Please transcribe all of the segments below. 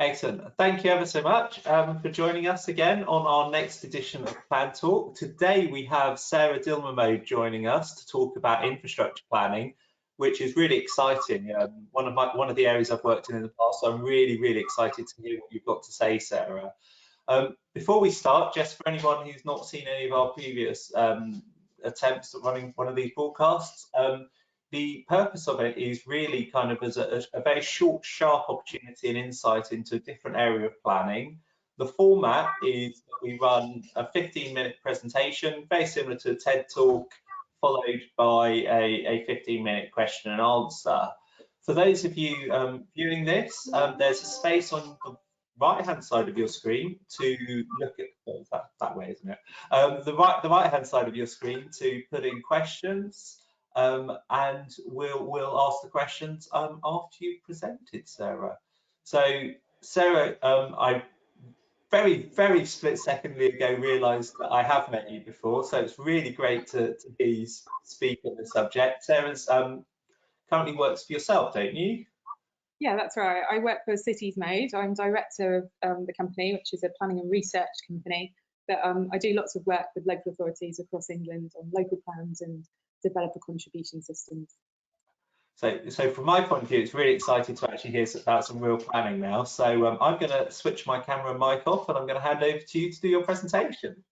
Excellent. Thank you ever so much for joining us again on our next edition of Plan Talk. Today we have Sara Dilmamode joining us to talk about infrastructure planning, which is really exciting. One of the areas I've worked in the past, so I'm really excited to hear what you've got to say, Sara. Before we start, just for anyone who's not seen any of our previous attempts at running one of these broadcasts, the purpose of it is really kind of as a very short, sharp opportunity and insight into a different area of planning. The format is that we run a 15-minute presentation, very similar to a TED Talk, followed by a 15-minute question and answer. For those of you viewing this, there's a space on the right-hand side of your screen to look at, that way, isn't it? The right-hand side of your screen to put in questions. And we'll ask the questions after you've presented, Sara. So, Sara, I very split secondly ago realised that I have met you before, so it's really great to hear you speak on the subject. Sara's currently works for yourself, don't you? Yeah, that's right. I work for Cities-Mode. I'm director of the company, which is a planning and research company. But I do lots of work with local authorities across England on local plans and developer contribution systems. So from my point of view, it's really exciting to actually hear about some real planning now. So I'm going to switch my camera and mic off, and I'm going to hand over to you to do your presentation.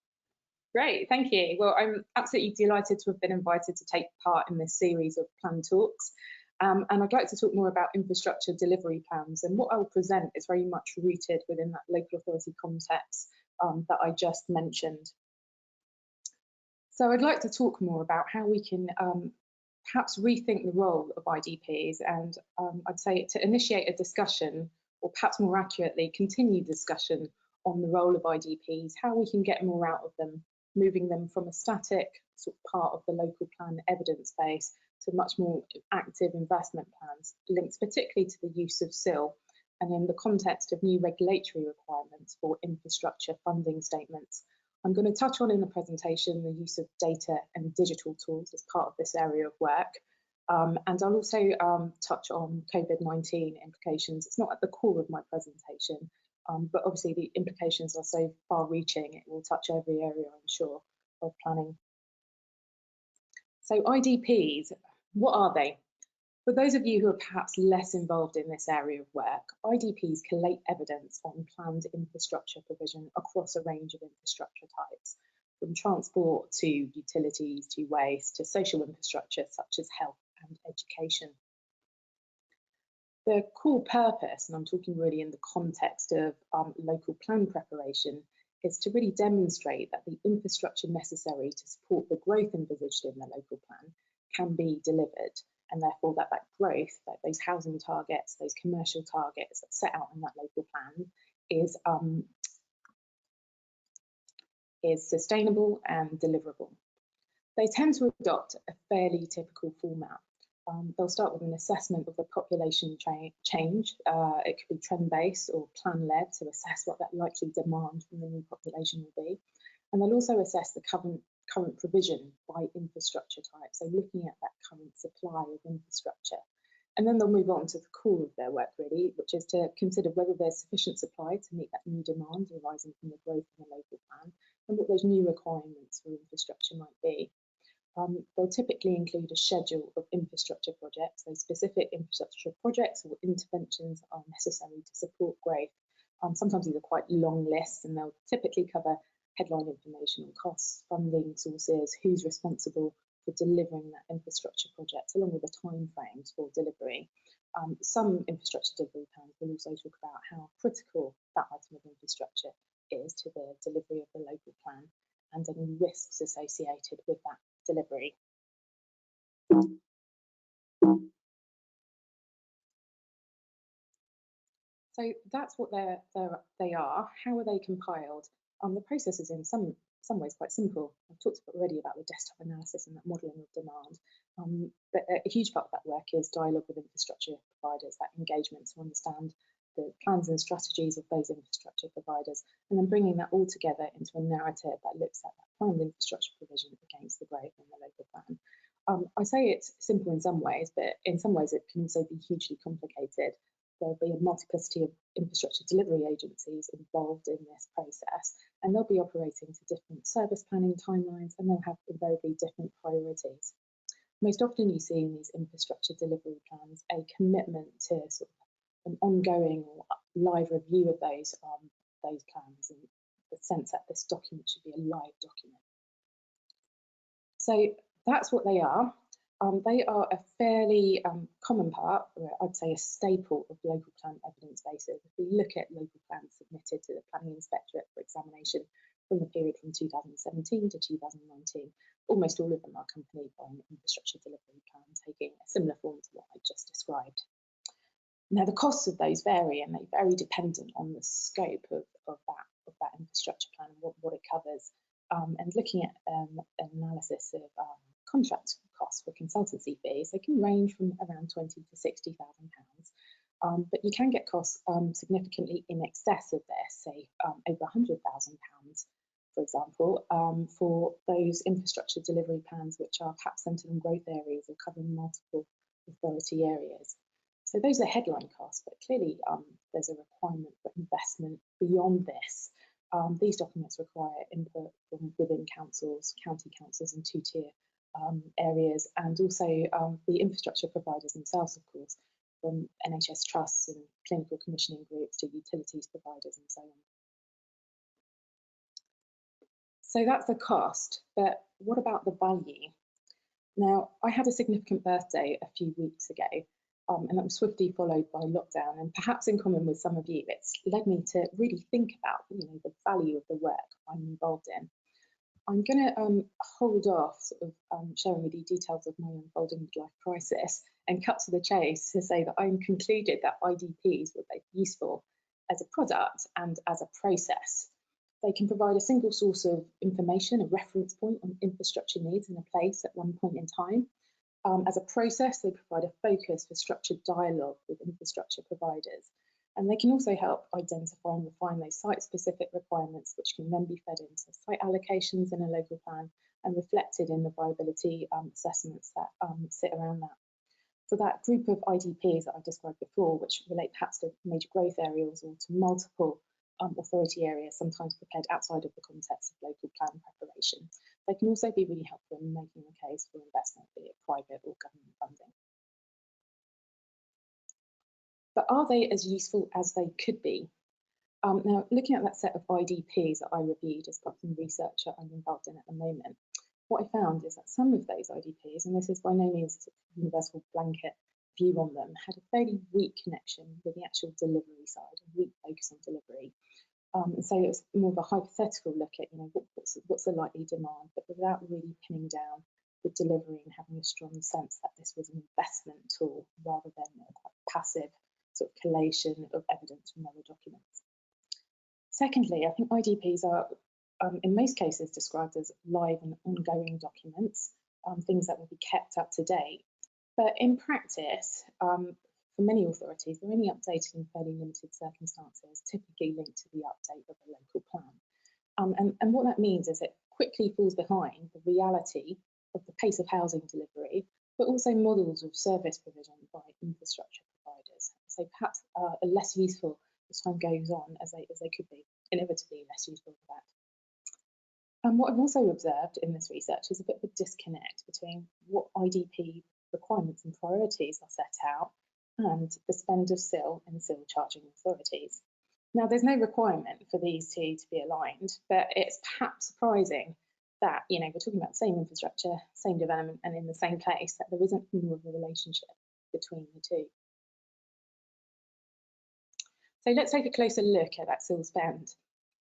Great, thank you. Well, I'm absolutely delighted to have been invited to take part in this series of Plan Talks. And I'd like to talk more about infrastructure delivery plans. And what I'll present is very much rooted within that local authority context that I just mentioned. So I'd like to talk more about how we can perhaps rethink the role of IDPs, and I'd say to initiate a discussion, or perhaps more accurately, continue discussion on the role of IDPs, how we can get more out of them, moving them from a static sort of part of the local plan evidence base to much more active investment plans, linked particularly to the use of SIL, and in the context of new regulatory requirements for infrastructure funding statements. I'm going to touch on in the presentation the use of data and digital tools as part of this area of work. And I'll also touch on COVID-19 implications. It's not at the core of my presentation, but obviously the implications are so far-reaching, it will touch every area, I'm sure, of planning. So IDPs, what are they? For those of you who are perhaps less involved in this area of work, IDPs collate evidence on planned infrastructure provision across a range of infrastructure types, from transport to utilities to waste to social infrastructure such as health and education. The core purpose, and I'm talking really in the context of local plan preparation, is to really demonstrate that the infrastructure necessary to support the growth envisaged in the local plan can be delivered, and therefore that growth, that those housing targets, those commercial targets that set out in that local plan is sustainable and deliverable. They tend to adopt a fairly typical format. They'll start with an assessment of the population change. It could be trend-based or plan-led to assess what that likely demand from the new population will be. And they'll also assess the current provision by infrastructure type, so looking at that current supply of infrastructure. And then they'll move on to the core of their work, really, which is to consider whether there's sufficient supply to meet that new demand arising from the growth in the local plan, and what those new requirements for infrastructure might be. They'll typically include a schedule of infrastructure projects, those specific infrastructure projects or interventions that are necessary to support growth. Sometimes these are quite long lists, and they'll typically cover headline information on costs, funding sources, who's responsible for delivering that infrastructure project, along with the timeframes for delivery. Some infrastructure delivery plans will also talk about how critical that item of infrastructure is to the delivery of the local plan and any risks associated with that delivery. So that's what they are. How are they compiled? The process is in some ways quite simple. I've talked already about the desktop analysis and that modelling of demand, but a huge part of that work is dialogue with infrastructure providers, that engagement to understand the plans and strategies of those infrastructure providers, and then bringing that all together into a narrative that looks at that planned infrastructure provision against the growth in the local plan. I say it's simple in some ways, but in some ways it can also be hugely complicated. there'll be a multiplicity of infrastructure delivery agencies involved in this process, and they'll be operating to different service planning timelines, and they'll have invariably different priorities. Most often you see in these infrastructure delivery plans a commitment to sort of an ongoing or live review of those plans, and the sense that this document should be a live document. So that's what they are. They are a fairly common part, or I'd say a staple of local plan evidence bases. If we look at local plans submitted to the Planning Inspectorate for examination from the period from 2017 to 2019, almost all of them are accompanied by an infrastructure delivery plan taking a similar form to what I just described. Now, the costs of those vary, and they're very dependent on the scope of that infrastructure plan and what it covers. And looking at an analysis of contract costs for consultancy fees, they can range from around £20,000 to £60,000, but you can get costs significantly in excess of this, say over £100,000, for example, for those infrastructure delivery plans which are perhaps centred on growth areas or covering multiple authority areas. So those are headline costs, but clearly there's a requirement for investment beyond this. These documents require input from within councils, county councils and two-tier areas, and also the infrastructure providers themselves, of course, from NHS trusts and clinical commissioning groups to utilities providers and so on. So that's the cost, but what about the value? Now, I had a significant birthday a few weeks ago, and that was swiftly followed by lockdown, and perhaps in common with some of you, it's led me to really think about the value of the work I'm involved in. I'm going to hold off sharing with you details of my unfolding midlife crisis and cut to the chase to say that I'm concluded that IDPs were both useful as a product and as a process. They can provide a single source of information, a reference point on infrastructure needs in a place at one point in time. As a process, they provide a focus for structured dialogue with infrastructure providers. And they can also help identify and refine those site-specific requirements, which can then be fed into site allocations in a local plan and reflected in the viability assessments that sit around that. For that group of IDPs that I described before, which relate perhaps to major growth areas or to multiple authority areas, sometimes prepared outside of the context of local plan preparation, they can also be really helpful in making a case for investment, be it private or government funding. But are they as useful as they could be? Now, looking at that set of IDPs that I reviewed as part of the research that I'm involved in at the moment, what I found is that some of those IDPs, and this is by no means a universal blanket view on them, had a fairly weak connection with the actual delivery side, a weak focus on delivery. And so it was more of a hypothetical look at, what's the likely demand, but without really pinning down the delivery and having a strong sense that this was an investment tool rather than a quite passive sort of collation of evidence from other documents. Secondly, I think IDPs are, in most cases, described as live and ongoing documents, things that will be kept up to date. But in practice, for many authorities, they're only updated in fairly limited circumstances, typically linked to the update of a local plan. And what that means is it quickly falls behind the reality of the pace of housing delivery, but also models of service provision by infrastructure providers. So perhaps are less useful as time goes on, as they could be, inevitably less useful for that. And what I've also observed in this research is a bit of a disconnect between what IDP requirements and priorities are set out and the spend of SIL and SIL charging authorities. Now, there's no requirement for these two to be aligned, but it's perhaps surprising that, we're talking about the same infrastructure, same development, and in the same place, that there isn't more of a relationship between the two. So let's take a closer look at that SIL spend.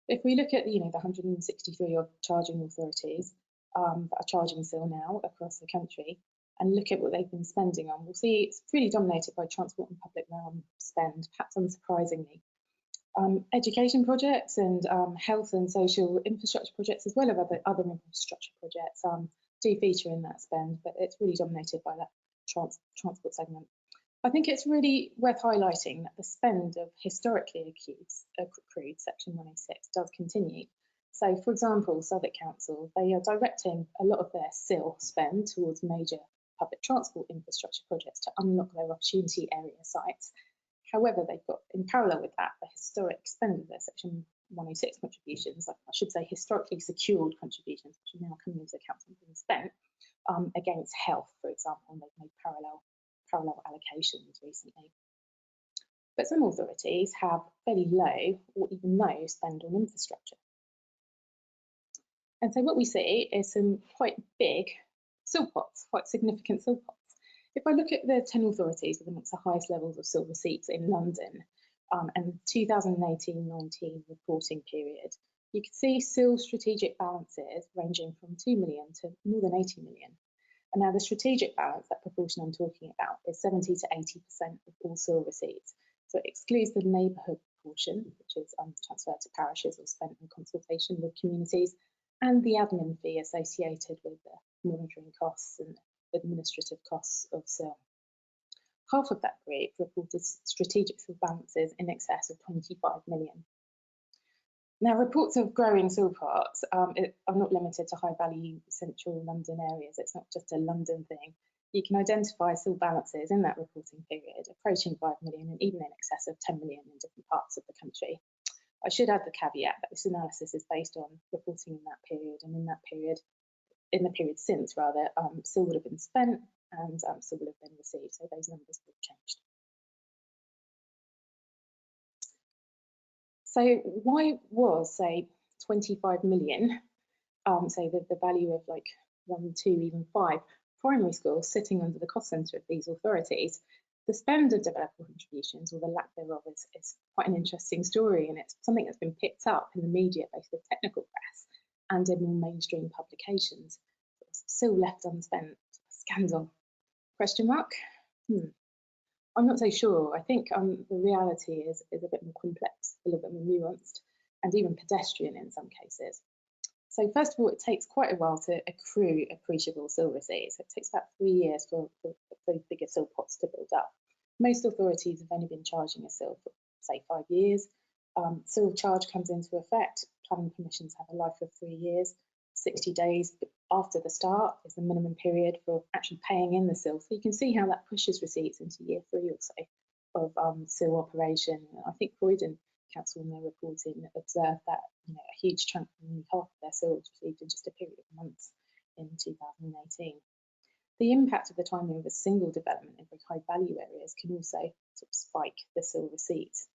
If we look at the 163 odd charging authorities that are charging SIL now across the country, and look at what they've been spending on, we'll see it's really dominated by transport and public realm spend, perhaps unsurprisingly. Education projects and health and social infrastructure projects, as well as other infrastructure projects, do feature in that spend, but it's really dominated by that transport segment. I think it's really worth highlighting that the spend of historically accrued Section 106 does continue. So, for example, Southwark Council, they are directing a lot of their SIL spend towards major public transport infrastructure projects to unlock their opportunity area sites. However, they've got, in parallel with that, the historic spend of their Section 106 contributions, like I should say historically secured contributions, which are now coming into account and being spent against health, for example, and they've made parallel allocations recently. But some authorities have fairly low or even no spend on infrastructure. And so what we see is some quite big SIL pots, quite significant SIL pots. If I look at the 10 authorities with amongst the highest levels of SIL receipts in London and 2018-19 reporting period, you can see SIL strategic balances ranging from 2 million to more than 80 million. And now the strategic balance, that proportion I'm talking about, is 70 to 80% of all SIL receipts. So it excludes the neighbourhood portion, which is transferred to parishes or spent in consultation with communities, and the admin fee associated with the monitoring costs and administrative costs of SIL. Half of that group reported strategic SIL balances in excess of 25 million. Now, reports of growing SIL pots are not limited to high-value central London areas. It's not just a London thing. You can identify SIL balances in that reporting period approaching 5 million and even in excess of 10 million in different parts of the country. I should add the caveat that this analysis is based on reporting in that period, and in the period since, rather, SIL would have been spent and SIL would have been received, so those numbers would have changed. So why was, say, 25 million, say the value of like 1, 2, even 5 primary schools sitting under the cost centre of these authorities? The spend of developer contributions, or the lack thereof, is quite an interesting story, and it's something that's been picked up in the media, both the technical press and in more mainstream publications. SIL left unspent, scandal? Question mark? I'm not so sure. I think the reality is a bit more complex, a little bit more nuanced, and even pedestrian in some cases. So first of all, it takes quite a while to accrue appreciable SIL receipts. It takes about 3 years for those bigger SIL pots to build up. Most authorities have only been charging a SIL for, say, 5 years. SIL charge comes into effect. Planning permissions have a life of 3 years. 60 days after the start is the minimum period for actually paying in the SIL. So you can see how that pushes receipts into year 3 or so of SIL operation. I think Croydon Council in their reporting observed that a huge chunk, nearly half of their SIL was received in just a period of months in 2018. The impact of the timing of a single development in very high value areas can also sort of spike the SIL receipts.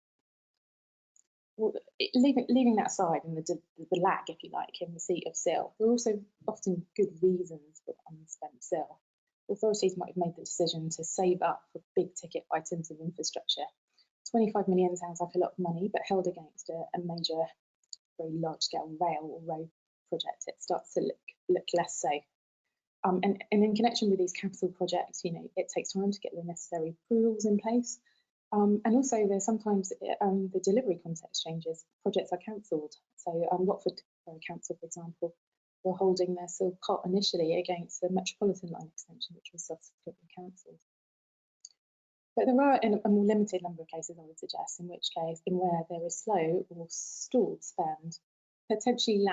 Well, leaving that aside and the lag, if you like, in receipt of SIL, there are also often good reasons for unspent SIL. Authorities might have made the decision to save up for big ticket items of infrastructure. 25 million sounds like a lot of money, but held against a major, very large-scale rail or road project, it starts to look less so. And in connection with these capital projects, it takes time to get the necessary approvals in place. And also, there's sometimes the delivery context changes. Projects are cancelled. So Watford Council, for example, were holding their SIL pot initially against the Metropolitan Line extension, which was subsequently cancelled. But there are a more limited number of cases, I would suggest, in where there is slow or stalled spend, potentially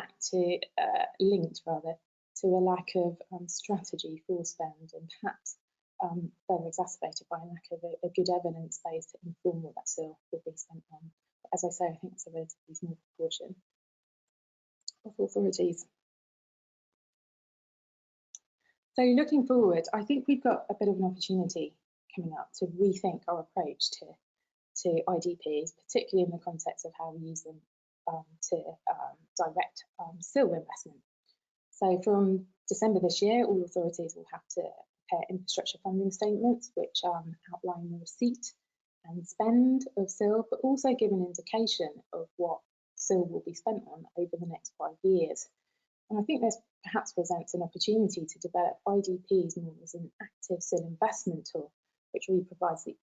linked to a lack of strategy for spend, and perhaps further exacerbated by a lack of a good evidence base to inform what that SIL will be spent on. But as I say, I think it's a relatively small proportion of authorities. So looking forward, I think we've got a bit of an opportunity coming up to rethink our approach to IDPs, particularly in the context of how we use them to direct SIL investment. So from December this year, all authorities will have to prepare infrastructure funding statements, which outline the receipt and spend of SIL, but also give an indication of what SIL will be spent on over the next 5 years. And I think this perhaps presents an opportunity to develop IDPs more as an active SIL investment tool, which really provides an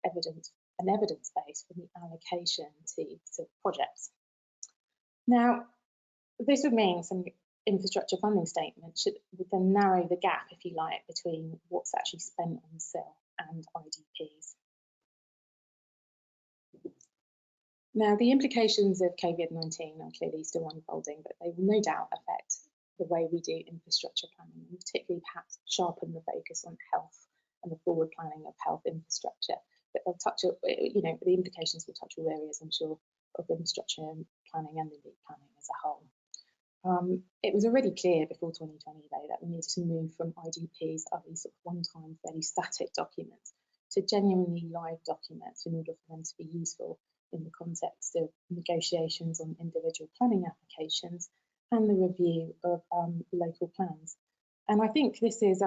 evidence base for the allocation to SIL projects. Now, this would mean some infrastructure funding statements would then narrow the gap, if you like, between what's actually spent on SIL and IDPs. Now, the implications of COVID-19 are clearly still unfolding, but they will no doubt affect the way we do infrastructure planning, and particularly perhaps sharpen the focus on health and the forward planning of health infrastructure. But they'll touch, you know, the implications will touch all areas, I'm sure, of infrastructure planning and indeed planning as a whole. It was already clear before 2020, though, that we needed to move from IDPs, these sort of one-time, fairly static documents, to genuinely live documents in order for them to be useful in the context of negotiations on individual planning applications and the review of local plans. And I think this is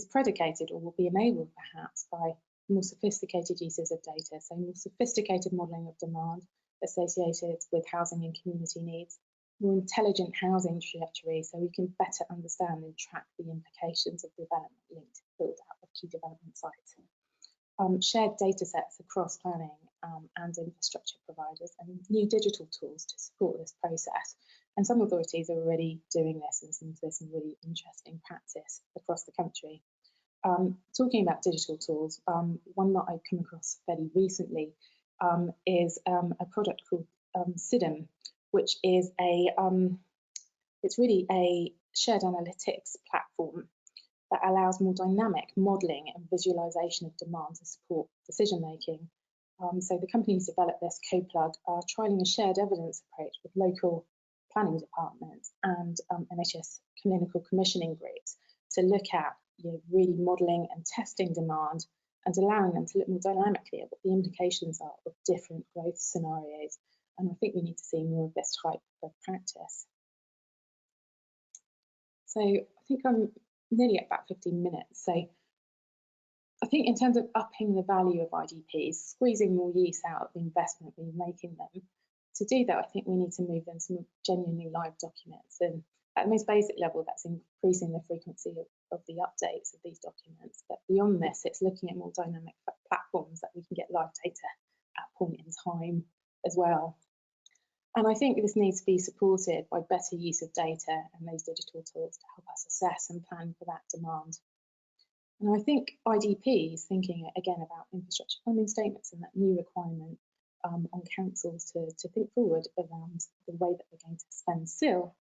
predicated, or will be enabled perhaps, by more sophisticated uses of data, so more sophisticated modelling of demand associated with housing and community needs, more intelligent housing trajectory, so we can better understand and track the implications of development linked to build out of key development sites. Shared data sets across planning and infrastructure providers, and new digital tools to support this process. And some authorities are already doing this, and there's some really interesting practice across the country. Talking about digital tools, one that I've come across fairly recently is a product called Siddham, which is it's really a shared analytics platform that allows more dynamic modelling and visualisation of demand to support decision making. So the companies developed this CoPlug are trialling a shared evidence approach with local planning departments and NHS clinical commissioning groups to look at, you know, really modelling and testing demand and allowing them to look more dynamically at what the implications are of different growth scenarios. And I think we need to see more of this type of practice. So I think I'm nearly at about 15 minutes. So I think in terms of upping the value of IDPs, squeezing more use out of the investment we're making them, to do that, I think we need to move them to genuinely live documents. And at the most basic level, that's increasing the frequency of the updates of these documents. But beyond this, it's looking at more dynamic platforms that we can get live data at a point in time as well. And I think this needs to be supported by better use of data and those digital tools to help us assess and plan for that demand. And I think IDPs, thinking again about infrastructure funding statements and that new requirement on councils to think forward around the way that we're going to spend SIL,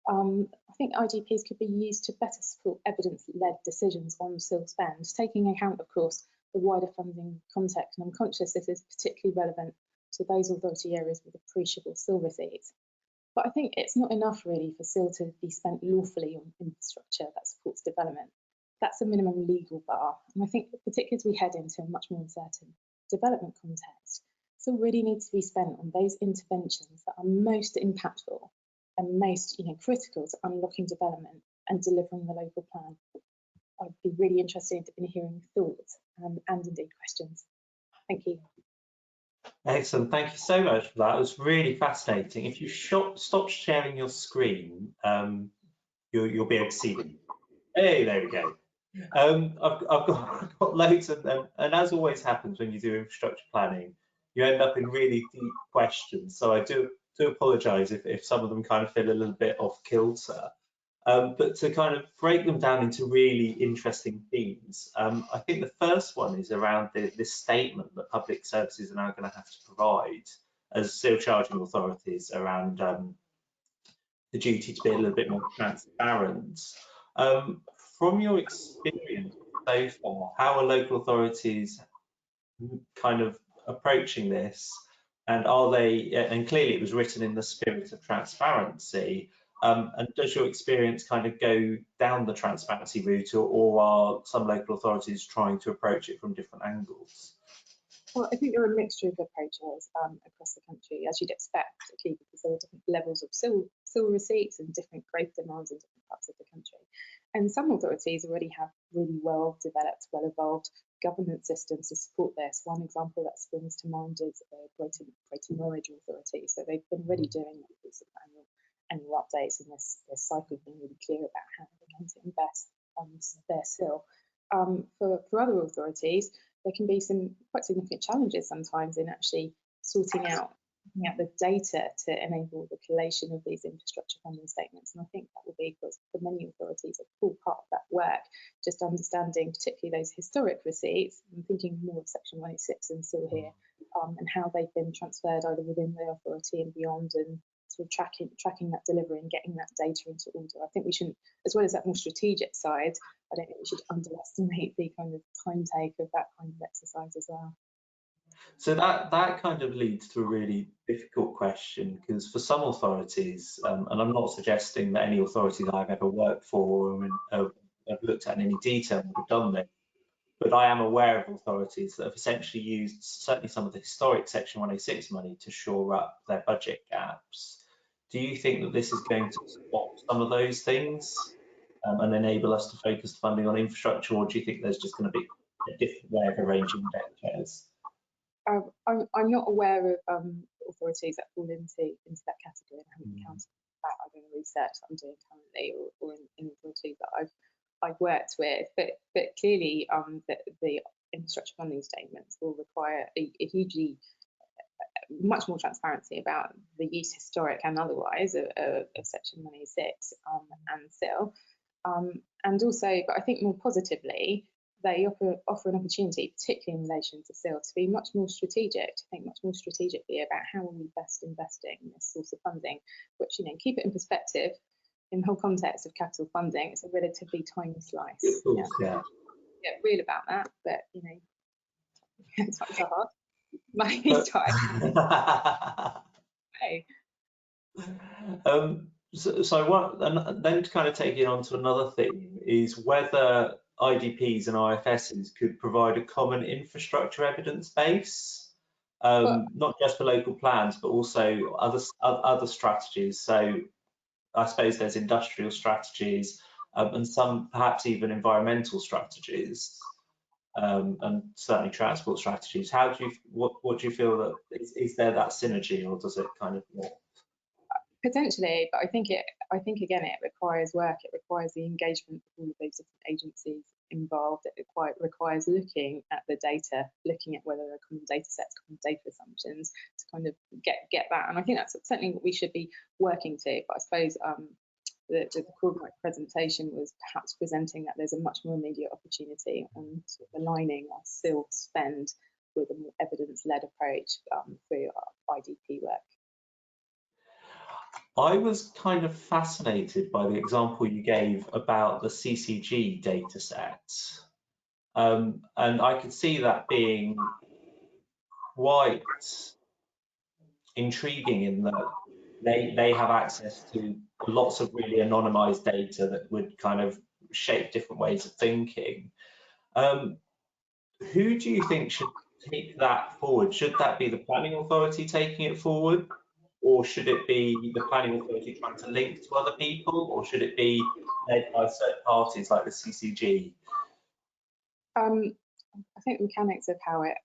I think IGPs could be used to better support evidence-led decisions on SIL spend, taking account, of course, the wider funding context. And I'm conscious this is particularly relevant to those authority areas with appreciable SIL receipts. But I think it's not enough really for SIL to be spent lawfully on infrastructure that supports development. That's a minimum legal bar. And I think particularly as we head into a much more uncertain development context, SIL really needs to be spent on those interventions that are most impactful and most, critical to unlocking development and delivering the local plan. I'd be really interested in hearing thoughts and indeed questions. Thank you. Excellent. Thank you so much for that. It was really fascinating. If you stop sharing your screen, you'll be able to see them. Hey, there we go. I've got loads of them, and as always happens when you do infrastructure planning, you end up in really deep questions. So I do apologise if some of them kind of feel a little bit off kilter. But to kind of break them down into really interesting themes, I think the first one is around this statement that public services are now going to have to provide as SIL charging authorities around the duty to be a little bit more transparent. From your experience so far, how are local authorities kind of approaching this, and are they, and clearly it was written in the spirit of transparency, and does your experience kind of go down the transparency route, or are some local authorities trying to approach it from different angles? Well, I think there are a mixture of approaches across the country, as you'd expect, particularly because there are different levels of SIL receipts and different growth demands in different parts of the country. And some authorities already have really well developed, well evolved governance systems to support this. One example that springs to mind is Greater Norwich Authority. So they've been already doing these annual updates, and this cycle has been really clear about how they're going to invest their SIL. For other authorities, there can be some quite significant challenges sometimes in actually sorting out the data to enable the collation of these infrastructure funding statements. And I think that will be, for many authorities, a full part of that work, just understanding particularly those historic receipts. I'm thinking more of Section 106 and SIL here, and how they've been transferred either within the authority and beyond, and sort of tracking that delivery and getting that data into order. I think we shouldn't, as well as that more strategic side, I don't think we should underestimate the kind of time take of that kind of exercise as well. So that kind of leads to a really difficult question, because for some authorities, and I'm not suggesting that any authorities I've ever worked for or have looked at in any detail would have done this, but I am aware of authorities that have essentially used certainly some of the historic Section 106 money to shore up their budget gaps. Do you think that this is going to stop some of those things and enable us to focus funding on infrastructure, or do you think there's just going to be a different way of arranging debt chairs? I'm not aware of authorities that fall into that category. I haven't encountered that either in the research that I'm doing currently or in authorities that I've worked with. But clearly, the infrastructure funding statements will require a hugely much more transparency about the use, historic and otherwise, of Section 106 and SIL. And also, but I think more positively, they offer an opportunity, particularly in relation to SIL, to be much more strategic, to think much more strategically about how are we best investing in this source of funding, which, keep it in perspective, in the whole context of capital funding, it's a relatively tiny slice. Of course, yeah. Get real about that, but, it's not so hard. Maybe try. Okay. And then to kind of take it on to another thing is whether IDPs and RFSs could provide a common infrastructure evidence base, not just for local plans, but also other strategies. So I suppose there's industrial strategies and some perhaps even environmental strategies, and certainly transport strategies. What do you feel that is there that synergy, or does it kind of not? Potentially, but I think again it requires work. It requires the engagement of all of those different agencies involved. It requires looking at the data, looking at whether there are common data sets, common data assumptions to kind of get that. And I think that's certainly what we should be working to. But I suppose the core of my presentation was perhaps presenting that there's a much more immediate opportunity on sort of aligning our SIL spend with a more evidence-led approach for our IDP work. I was kind of fascinated by the example you gave about the CCG data sets. And I could see that being quite intriguing in that they have access to lots of really anonymized data that would kind of shape different ways of thinking. Who do you think should take that forward? Should that be the planning authority taking it forward? Or should it be the planning authority trying to link to other people, or should it be led by certain parties like the CCG? I think the mechanics of how it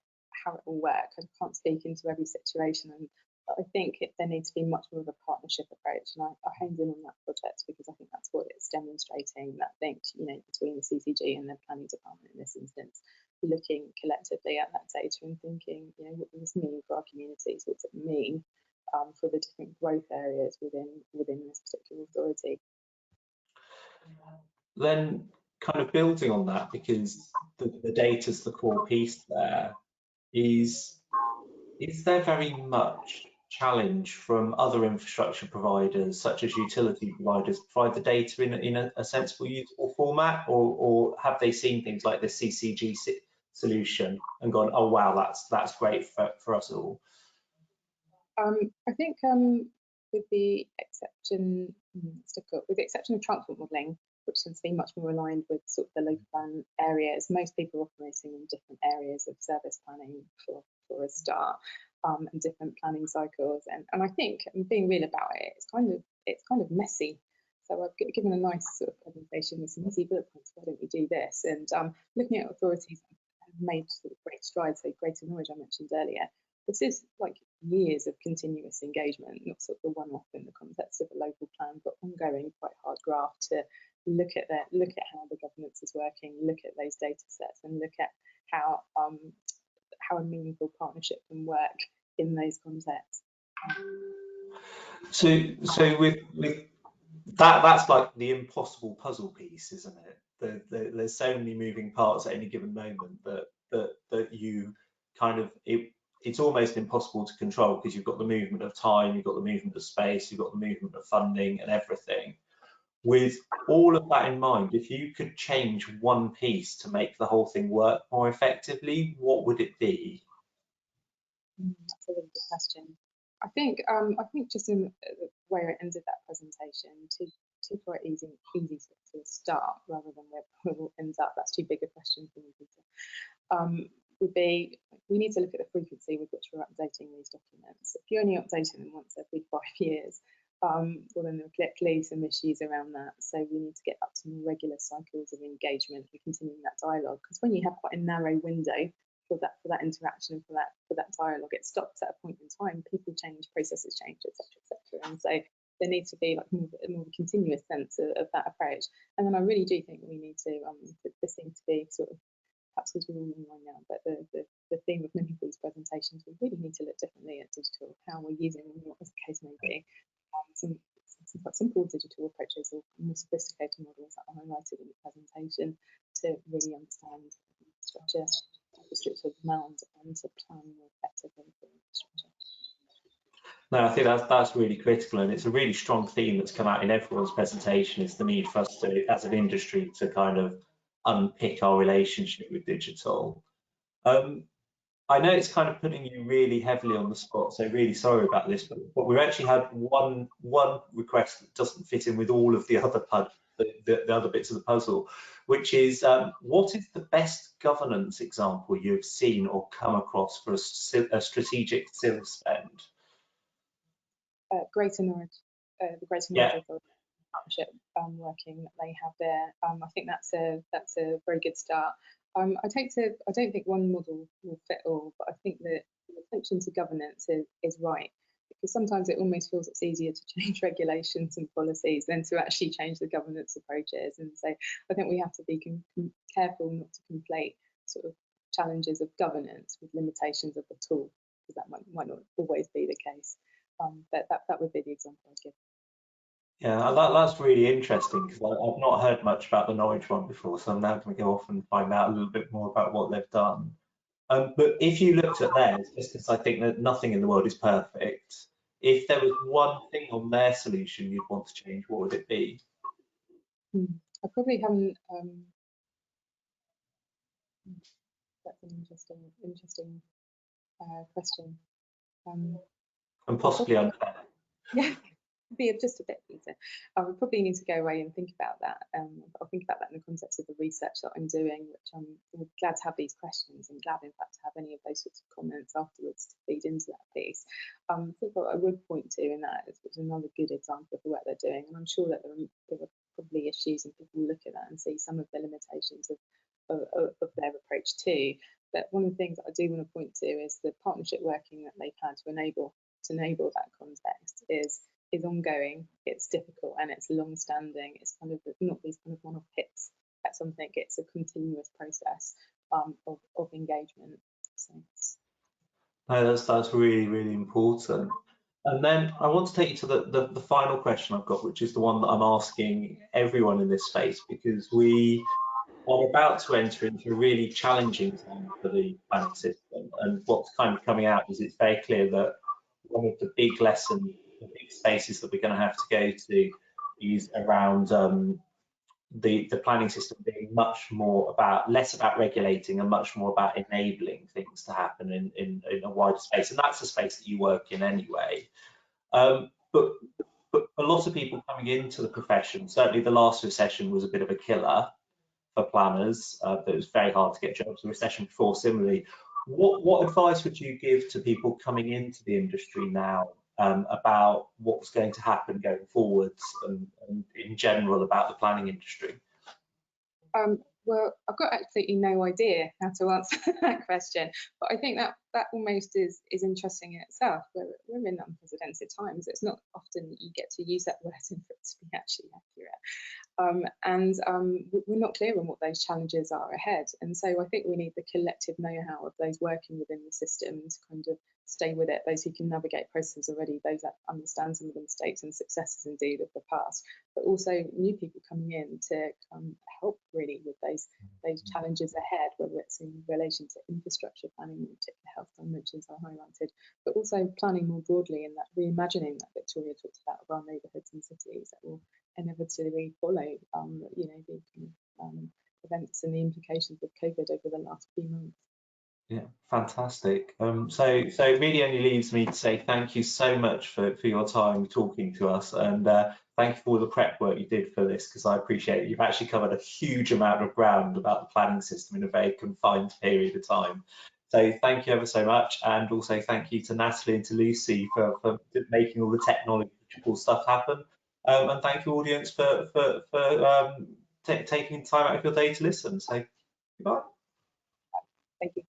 will work, I can't speak into every situation, and I think there needs to be much more of a partnership approach, and I honed in on that project because I think that's what it's demonstrating, that link between the CCG and the planning department in this instance, looking collectively at that data and thinking, what does this mean for our communities? What does it mean for the different growth areas within this particular authority? Then kind of building on that, because the data is the core piece there, is there very much challenge from other infrastructure providers such as utility providers to provide the data in a sensible, usable format, or have they seen things like the CCG solution and gone, oh wow, that's great for us all? I think with the exception of transport modelling, which tends to be much more aligned with sort of the local plan areas, most people are operating in different areas of service planning for a start, and different planning cycles. And I think, being real about it, it's kind of messy. So I've given a nice sort of presentation with some easy bullet points. Why don't we do this? And looking at authorities have made sort of great strides. So greater knowledge I mentioned earlier. This is like years of continuous engagement, not sort of a one-off in the context of a local plan, but ongoing, quite hard graft to look at how the governance is working, look at those data sets, and look at how a meaningful partnership can work in those contexts. So with that's like the impossible puzzle piece, isn't it? There's so many moving parts at any given moment that you kind of it's it's almost impossible to control because you've got the movement of time, you've got the movement of space, you've got the movement of funding and everything. With all of that in mind, if you could change one piece to make the whole thing work more effectively, what would it be? That's a really good question. I think just in the way it ended that presentation, to quite easy to start rather than where it ends up. That's too big a question for me, Peter. Would be, we need to look at the frequency with which we're updating these documents. If you're only updating them once every 5 years, well then there'll clearly some issues around that. So we need to get up to more regular cycles of engagement and continuing that dialogue. Because when you have quite a narrow window for that interaction and for that dialogue, it stops at a point in time. People change, processes change, etc. And so there needs to be like more of a continuous sense of that approach. And then I really do think that we need to this seems to be sort of, perhaps because we're all online now, but the theme of many of these presentations, we really need to look differently at digital, how we're using them, what the case may be. Some quite simple digital approaches or more sophisticated models that are highlighted in the presentation to really understand the structure demand and to plan more effectively for infrastructure. No, I think that's really critical, and it's a really strong theme that's come out in everyone's presentation, is the need for us to, as an industry, to kind of unpick our relationship with digital. I know it's kind of putting you really heavily on the spot, so really sorry about this, but we've actually had one request that doesn't fit in with all of the other the other bits of the puzzle, which is what is the best governance example you've seen or come across for a strategic civil spend? Greater Norwich, the Greater Norwich Authority partnership working that they have there. I think that's a very good start. I don't think one model will fit all, but I think that the attention to governance is right, because sometimes it almost feels it's easier to change regulations and policies than to actually change the governance approaches. And so I think we have to be careful not to conflate sort of challenges of governance with limitations of the tool, because that might not always be the case. But that would be the example I'd give. Yeah, that's really interesting, because I've not heard much about the Norwich one before, so I'm now going to go off and find out a little bit more about what they've done. But if you looked at theirs, just because I think that nothing in the world is perfect, if there was one thing on their solution you'd want to change, what would it be? I probably haven't. That's an interesting question. And possibly unfair. Yeah, be just a bit, Peter. I would probably need to go away and think about that. I'll think about that in the context of the research that I'm doing, which I'm glad to have these questions and glad, in fact, to have any of those sorts of comments afterwards to feed into that piece. I think what I would point to in that is another good example of the work they're doing, and I'm sure that there are probably issues, and people look at that and see some of the limitations of their approach too. But one of the things that I do want to point to is the partnership working that they've had to enable that context is ongoing, it's difficult, and it's long-standing. It's kind of not these kind of one-off hits at something. It's a continuous process of engagement. So. No, that's really, really important. And then I want to take you to the final question I've got, which is the one that I'm asking everyone in this space, because we are about to enter into a really challenging time for the planning system. And what's kind of coming out is it's very clear that one of the big lessons, the big spaces that we're going to have to go to is around the planning system being much more less about regulating and much more about enabling things to happen in a wider space. And that's the space that you work in anyway. But a lot of people coming into the profession, certainly the last recession was a bit of a killer for planners. It was very hard to get jobs. The recession before, similarly. What advice would you give to people coming into the industry now about what's going to happen going forwards, and in general about the planning industry? Well, I've got absolutely no idea how to answer that question, but I think that almost is interesting in itself. We're in unprecedented times. It's not often that you get to use that word and for it to be actually accurate. We're not clear on what those challenges are ahead. And so I think we need the collective know-how of those working within the system to kind of stay with it, those who can navigate processes already, those that understand some of the mistakes and successes indeed of the past, but also new people coming in to help really with those challenges ahead, whether it's in relation to infrastructure planning, in particular health dimensions are highlighted, but also planning more broadly, and that reimagining that Victoria talked about of our neighbourhoods and cities that will inevitably follow, you know, the events and the implications of COVID over the last few months. Yeah, fantastic. So it really only leaves me to say thank you so much for your time talking to us, and thank you for all the prep work you did for this, because I appreciate it. You've actually covered a huge amount of ground about the planning system in a very confined period of time. So thank you ever so much, and also thank you to Natalie and to Lucy for making all the technological stuff happen. And thank you, audience, for taking time out of your day to listen. So goodbye. Thank you.